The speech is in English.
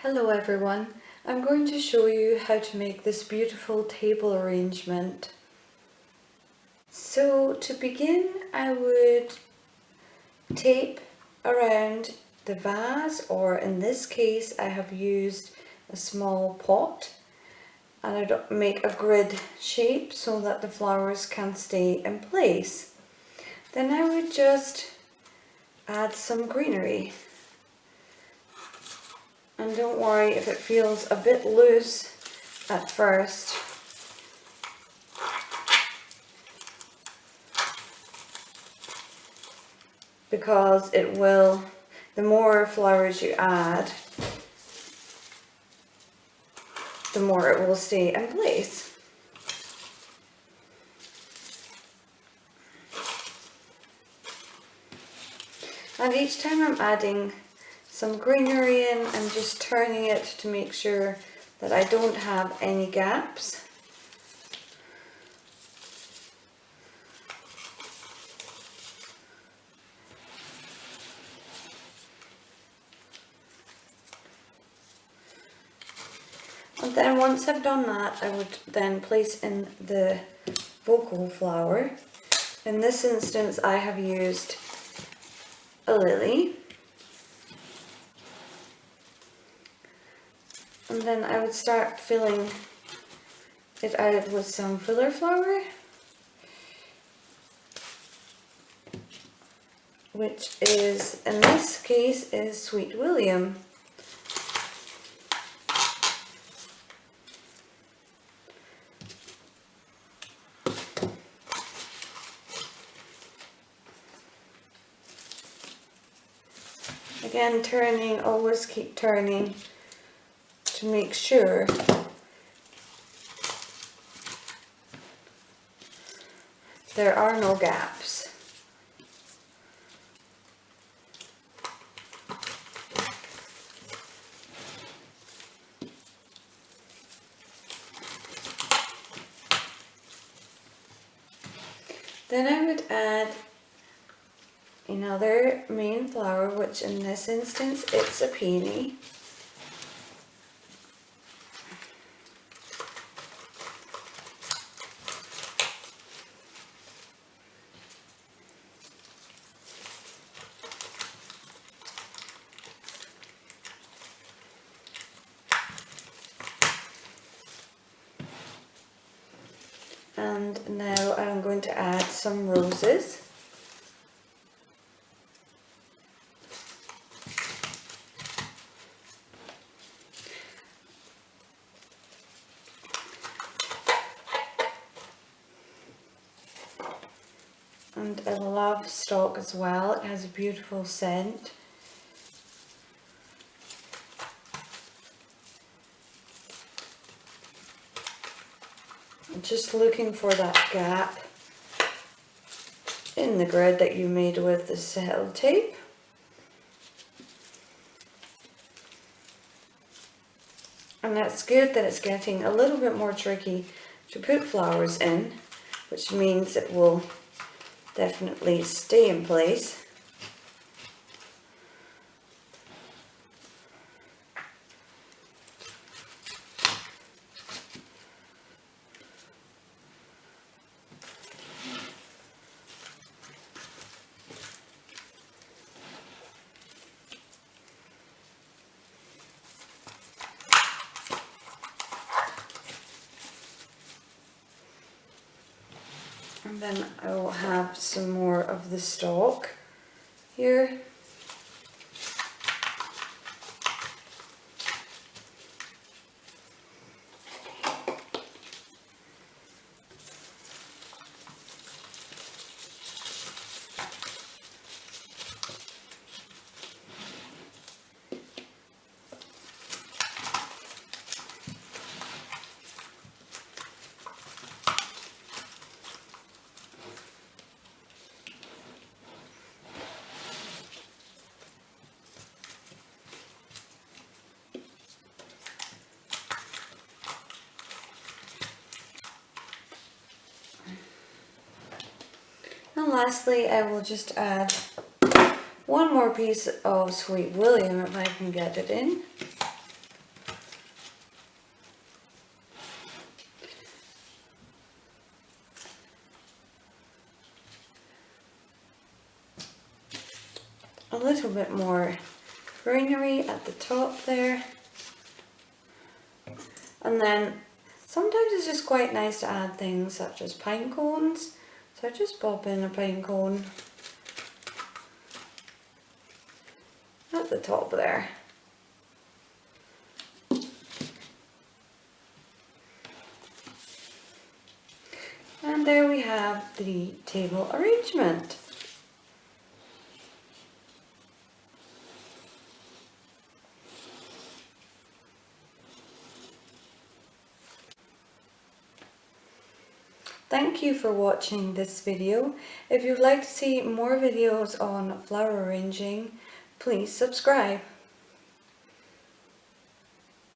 Hello everyone, I'm going to show you how to make this beautiful table arrangement. So to begin, I would tape around the vase, or in this case I have used a small pot, and I'd make a grid shape so that the flowers can stay in place. Then I would just add some greenery. And don't worry if it feels a bit loose at first. Because it will, the more flowers you add, the more it will stay in place. And each time I'm adding some greenery in, I'm just turning it to make sure that I don't have any gaps. And then once I've done that, I would then place in the vocal flower. In this instance, I have used a lily. And then I would start filling it out with some filler flower, which is, in this case, is Sweet William. Again, turning, always keep turning to make sure there are no gaps. Then I would add another main flower, which in this instance it's a peony. And now I'm going to add some roses. And I love stock as well, it has a beautiful scent. I'm just looking for that gap in the grid that you made with the sellotape. And that's good that it's getting a little bit more tricky to put flowers in, which means it will definitely stay in place. And then I will have some more of the stalk here. And lastly, I will just add one more piece of Sweet William if I can get it in. a little bit more greenery at the top there. And then sometimes it's just quite nice to add things such as pine cones. So I just pop in a pine cone at the top there. And there we have the table arrangement. Thank you for watching this video. If you'd like to see more videos on flower arranging, please subscribe.